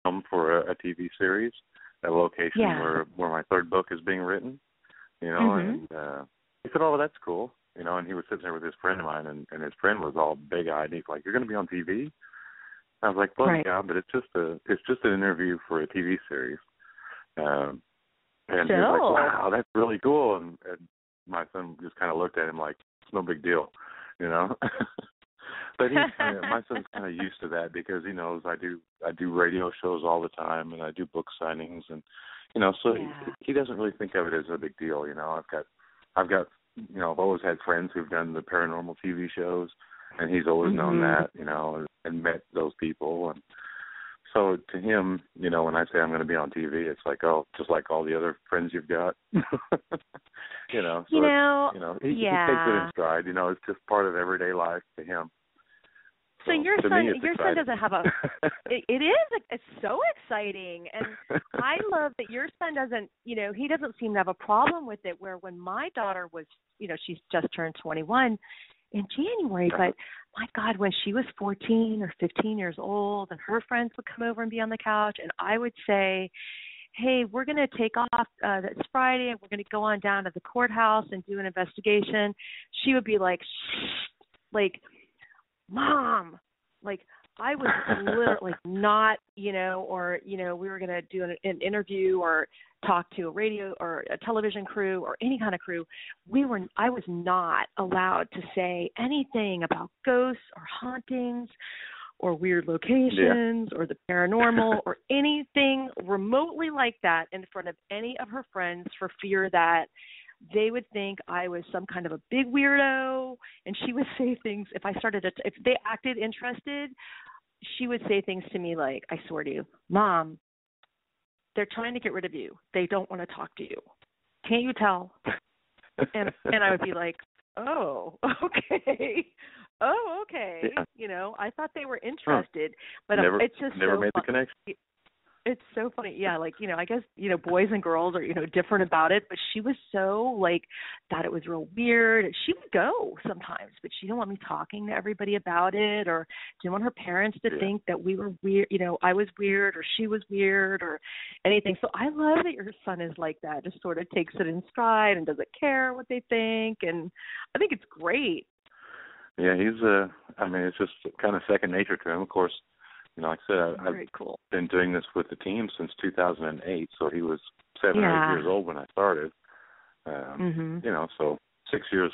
film for a TV series, a location where my third book is being written, and he said, oh, that's cool, and he was sitting there with his friend of mine, and his friend was all big-eyed. He's like, you're going to be on TV? I was like, well, yeah, but it's just an interview for a TV series. And he was like, wow, that's really cool. And my son just kind of looked at him like, it's no big deal, But my son's kind of used to that because he knows I do radio shows all the time, and I do book signings, and so he doesn't really think of it as a big deal. I've got I've always had friends who've done the paranormal TV shows, and he's always known that, and met those people. And so to him, when I say I'm going to be on TV, it's like, oh, just like all the other friends you've got. So he takes it in stride. It's just part of everyday life to him. So your son doesn't have a. It is. It's so exciting, and I love that your son doesn't. He doesn't seem to have a problem with it. Where when my daughter was, she's just turned 21 in January, but my God, when she was 14 or 15 years old, and her friends would come over and be on the couch, and I would say, hey, we're going to take off this Friday, and we're going to go on down to the courthouse and do an investigation. She would be like, shh, like, Mom, like I was literally not, or, we were going to do an interview or talk to a radio or a television crew or any kind of crew. I was not allowed to say anything about ghosts or hauntings or weird locations or the paranormal or anything remotely like that in front of any of her friends for fear that they would think I was some kind of a big weirdo, and she would say things. If they acted interested, she would say things to me like, I swear to you, Mom, they're trying to get rid of you. They don't want to talk to you. Can't you tell? And I would be like, oh, okay. Oh, okay. Yeah. I thought they were interested, but it's just never made the connection. It's so funny. Yeah, I guess, boys and girls are, different about it, but she was so, thought it was real weird. She would go sometimes, but she didn't want me talking to everybody about it, or didn't want her parents to think that we were weird, I was weird or she was weird or anything. So I love that your son is like that, just sort of takes it in stride and doesn't care what they think, and I think it's great. Yeah, he's, it's just kind of second nature to him, of course. Like I said, I've been doing this with the team since 2008, so he was 7 or 8 years old when I started. So 6 years,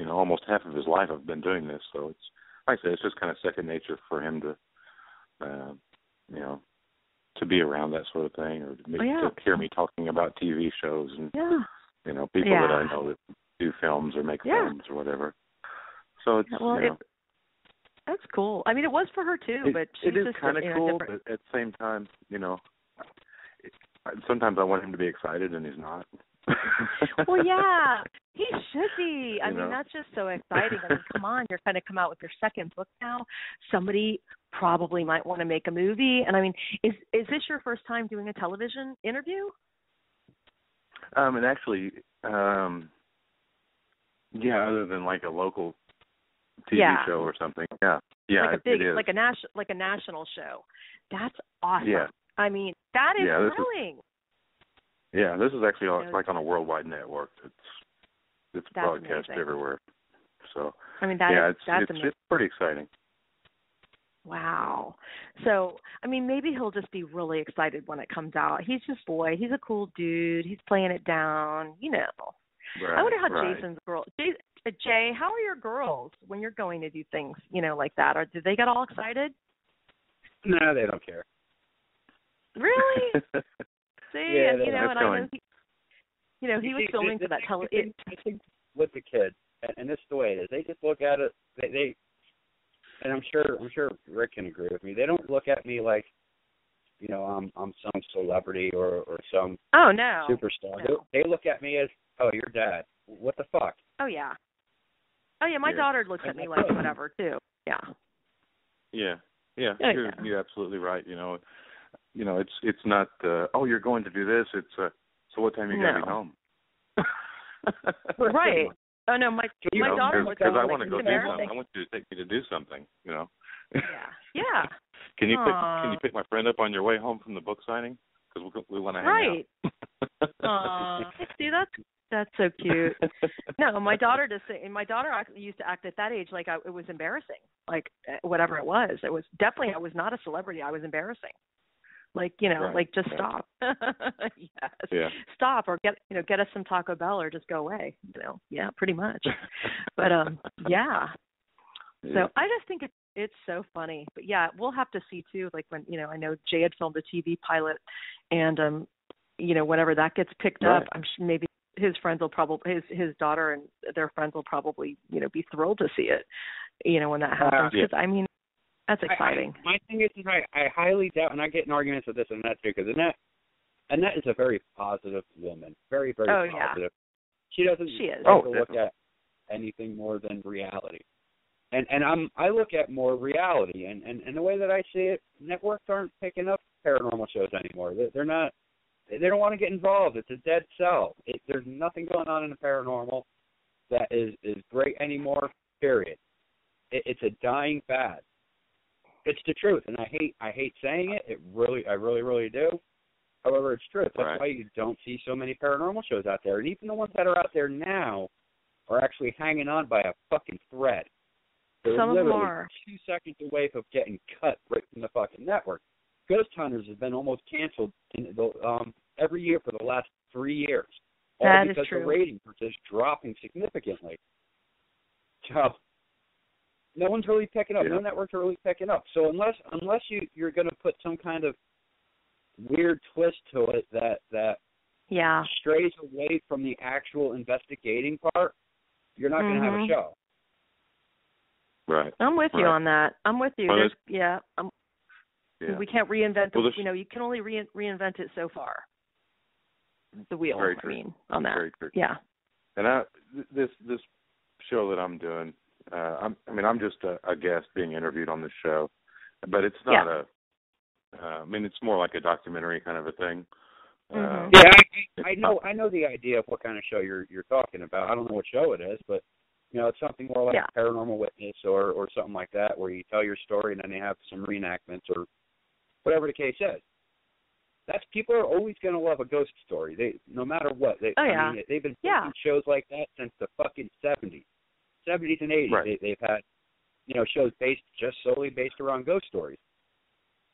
almost half of his life I've been doing this. So it's, like I said, it's just kind of second nature for him to, to be around that sort of thing, or to hear me talking about TV shows and, people that I know that do films or make films or whatever. So it's, that's cool. I mean, it was for her too, but she's it is just kind of cool. But at the same time, sometimes I want him to be excited, and he's not. Well, yeah, he should be. I mean, that's just so exciting. I mean, come on, you're kind of come out with your second book now. Somebody probably might want to make a movie. And I mean, is this your first time doing a television interview? And actually, other than like a local TV show or something. Yeah, like a big, it is. like a national show. That's awesome. Yeah. I mean, that is thrilling. This is actually like on a worldwide network. It's broadcast everywhere. So I mean, that's amazing. It's pretty exciting. Wow. So, I mean, maybe he'll just be really excited when it comes out. He's just boy. He's a cool dude. He's playing it down. Right, I wonder how Jason's girl. Jay, how are your girls when you're going to do things, like that? Or do they get all excited? No, they don't care. Really? See, yeah, and I know he was filming for that television. With the kids, and this is the way it is. They just look at it. They and I'm sure Rick can agree with me. They don't look at me like, I'm some celebrity or some superstar. No. They look at me as, oh, your dad. What the fuck? Oh yeah. My daughter looks at me like whatever too. Yeah. Yeah. You're absolutely right. It's not. You're going to do this. It's so what time are you going to be home? Right. Oh no, my daughter looks at me because I like want to go do something. I want you to take me to do something. Yeah. Can you pick my friend up on your way home from the book signing? Because we want to hang out. Right. See, that's so cute. No, my daughter used to act at that age like it was embarrassing. Like whatever it was definitely, I was not a celebrity. I was embarrassing. Like, right. like just stop. Yes. Yeah. Stop or get us some Taco Bell or just go away. Yeah, pretty much. But yeah. So I just think it's so funny. But yeah, we'll have to see too. Like when I know Jay had filmed a TV pilot, and whenever that gets picked up, I'm sure maybe his friends will probably his daughter and their friends will probably be thrilled to see it. When that happens, because I mean. That's exciting. My thing is I highly doubt, and I get in arguments with this and that too, because Annette is a very positive woman, very, very positive. Yeah. She doesn't look at anything more than reality, and I look at more reality, and the way that I see it, networks aren't picking up paranormal shows anymore. They're not. They don't want to get involved. It's a dead sell. There's nothing going on in the paranormal that is great anymore. Period. It's a dying fad. It's the truth, and I hate saying it. I really, really do. However, it's true. That's why you don't see so many paranormal shows out there. And even the ones that are out there now are actually hanging on by a fucking thread. They're some literally of them are 2 seconds away from getting cut right from the fucking network. Ghost Hunters has been almost canceled every year for the last 3 years. That is true. Because the ratings are just dropping significantly. So no one's really picking up. Yeah. No networks are really picking up. So unless you're going to put some kind of weird twist to it that strays away from the actual investigating part, you're not going to have a show. Right. I'm with you on that. I'm with you. We can't reinvent it. You can only reinvent it so far. The wheel. Very true. I mean, on that. Very true. Yeah. And this show that I'm doing. I'm just a guest being interviewed on the show, but it's not it's more like a documentary kind of a thing. I know the idea of what kind of show you're talking about. I don't know what show it is, but it's something more like a Paranormal Witness or something like that, where you tell your story and then they have some reenactments or whatever the case is. People are always going to love a ghost story. No matter what. They've been making shows like that since the fucking 70s. 70s and 80s, right. They've had, shows solely based around ghost stories.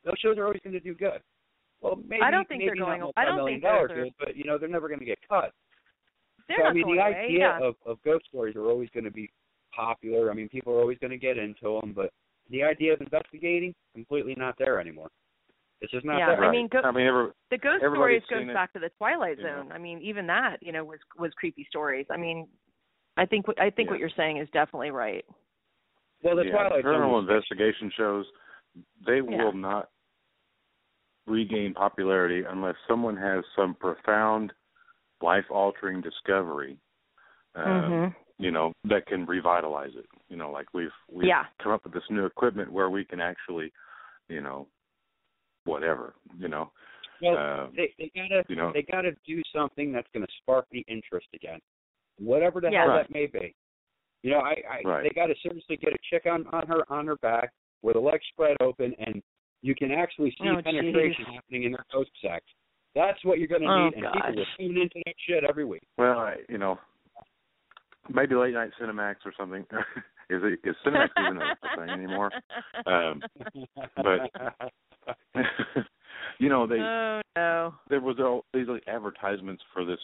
Those shows are always going to do good. Well, maybe I don't think they're going. I don't think they're good, but they're never going to get cut. They're not going the idea of ghost stories are always going to be popular. I mean, people are always going to get into them, but the idea of investigating completely not there anymore. It's just not there. I mean, the ghost stories goes back to the Twilight Zone. I mean, even that was creepy stories. I mean. I think what you're saying is definitely right. Well, the Twilight paranormal investigation shows, they will not regain popularity unless someone has some profound, life-altering discovery, that can revitalize it. Like we've come up with this new equipment where we can actually, whatever. Well, they gotta do something that's going to spark the interest again. Whatever the hell that may be. They got to seriously get a chick on her back with her legs spread open, and you can actually see penetration happening in their ghost sex. That's what you're going to need, and people are tuning into that shit every week. Well, maybe late night Cinemax or something. Is Cinemax even a thing anymore? But there was all these advertisements for this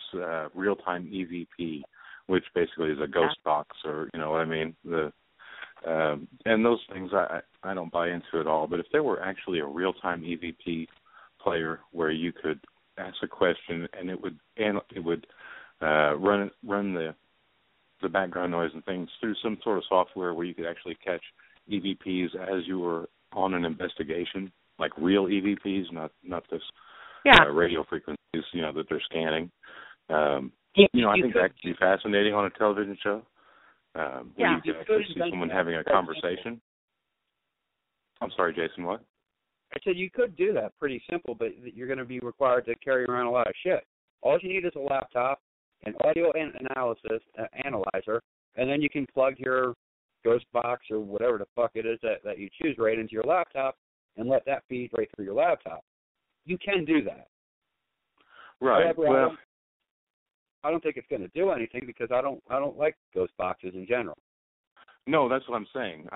real-time EVP, which basically is a ghost box, or what I mean. And those things I don't buy into at all. But if there were actually a real-time EVP player where you could ask a question and it would run the background noise and things through some sort of software where you could actually catch EVPs as you were on an investigation, like real EVPs, not this radio frequencies, that they're scanning. I think that could be fascinating on a television show. Where you could actually see someone having a conversation. I'm sorry, Jason, what? I said you could do that, pretty simple, but you're going to be required to carry around a lot of shit. All you need is a laptop, an audio analyzer, and then you can plug your ghost box or whatever the fuck it is that you choose right into your laptop and let that feed right through your laptop. You can do that. Right. However, I don't think it's going to do anything because I don't like ghost boxes in general. No, that's what I'm saying.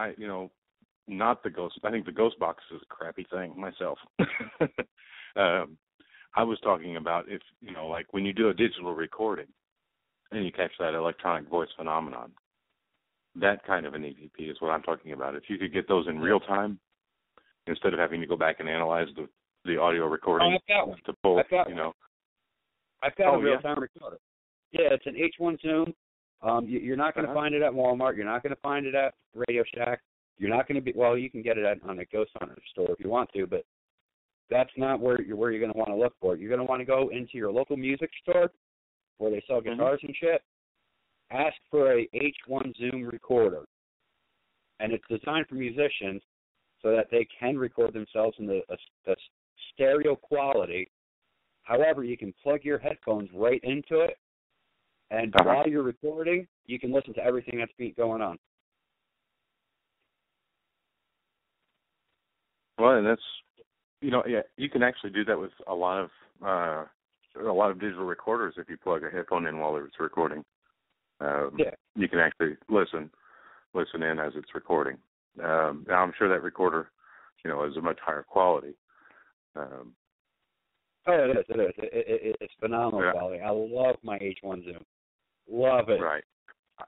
Not the ghost. I think the ghost box is a crappy thing myself. I was talking about if, like when you do a digital recording and you catch that electronic voice phenomenon, that kind of an EVP is what I'm talking about. If you could get those in real time, instead of having to go back and analyze the audio recording I've got one. to pull, I've got a real-time recorder. Yeah, it's an H1 Zoom. You're not going to find it at Walmart. You're not going to find it at Radio Shack. You're not going to be, well, you can get it on a Ghost Hunter store if you want to, but that's not where you're going to want to look for it. You're going to want to go into your local music store where they sell guitars and shit. Ask for a H1 Zoom recorder. And it's designed for musicians so that they can record themselves in the stereo quality. However, you can plug your headphones right into it, and while you're recording, you can listen to everything that's going on. Well, and that's, you can actually do that with a lot of digital recorders if you plug a headphone in while it's recording. You can actually listen in as it's recording. Now, I'm sure that recorder, is a much higher quality. It is. It's phenomenal quality. I love my H1 Zoom. Love it. Right.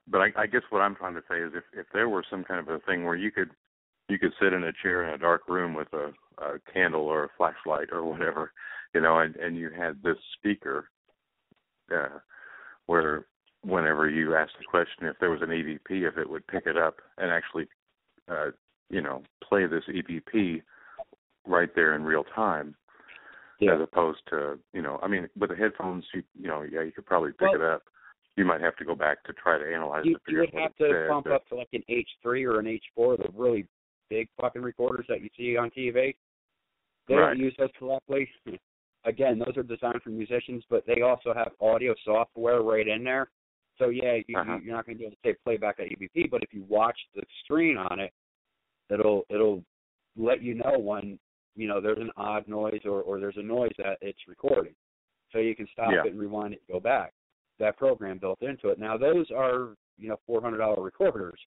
But I guess what I'm trying to say is if there were some kind of a thing where you could sit in a chair in a dark room with a candle or a flashlight or whatever, and you had this speaker where whenever you asked the question if there was an EVP, if it would pick it up and actually, play this EVP right there in real time, as opposed to, with the headphones, you could probably pick it up. You might have to go back to try to analyze it. You would have to pump up to like an H3 or an H4, the really big fucking recorders that you see on TV. They don't use those correctly. Again, those are designed for musicians, but they also have audio software right in there. So, you're not going to be able to say playback at EVP, but if you watch the screen on it, it'll let you know when, there's an odd noise or there's a noise that it's recording. So you can stop it and rewind it and go back. That program built into it. Now, those are, $400 recorders.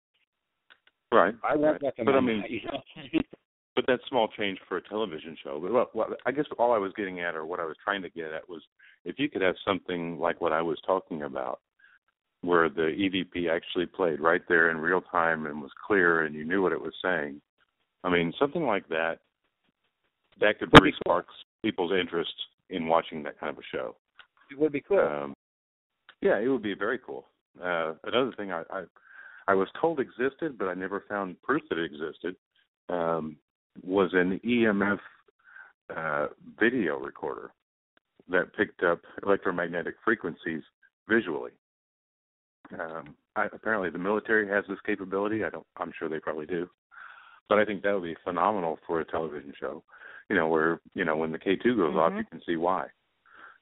Right. I won't recommend that, But that's small change for a television show. But well, I guess all I was getting at, or what I was trying to get at, was if you could have something like what I was talking about, where the EVP actually played right there in real time and was clear and you knew what it was saying. I mean, something like that could really spark people's interest in watching that kind of a show. It would be cool. It would be very cool. Another thing I was told existed, but I never found proof that it existed, was an EMF video recorder that picked up electromagnetic frequencies visually. Apparently the military has this capability. I'm sure they probably do. But I think that would be phenomenal for a television show, where, when the K2 goes off, you can see why.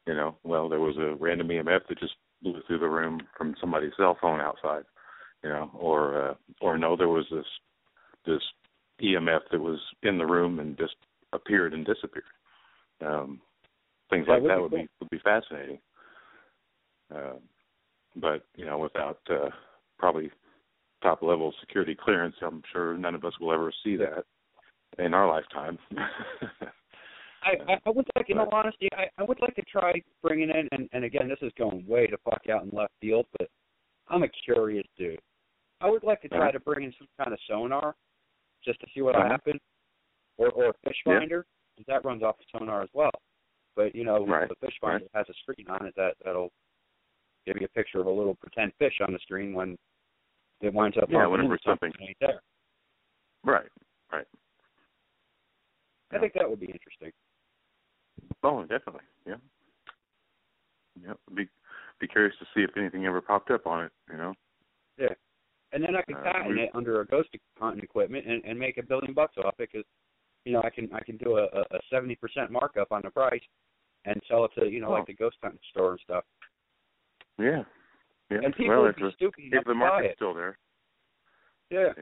There was a random EMF that just blew through the room from somebody's cell phone outside, or no, there was this EMF that was in the room and just appeared and disappeared. Things like that would be fascinating. But without probably top level security clearance, I'm sure none of us will ever see that in our lifetime. I would like, in all honesty, I would like to try bringing in, and again, this is going way the fuck out in left field, but I'm a curious dude. I would like to try to bring in some kind of sonar just to see what will happen, or a fish finder, because that runs off the sonar as well. But, the fish finder has a screen on it that'll give you a picture of a little pretend fish on the screen when it winds up whenever something ain't there. Right. I think that would be interesting. Oh, definitely, yeah. Be curious to see if anything ever popped up on it, Yeah. And then I could patent it under a ghost hunting equipment and make $1 billion off it, because, I can do a 70% markup on the price and sell it to, like the ghost hunting store and stuff. Yeah. And people would be stupid enough if the to buy market's it. still there. Yeah.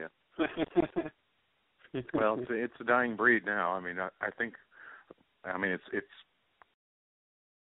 Well, it's a dying breed now. I mean, I think, it's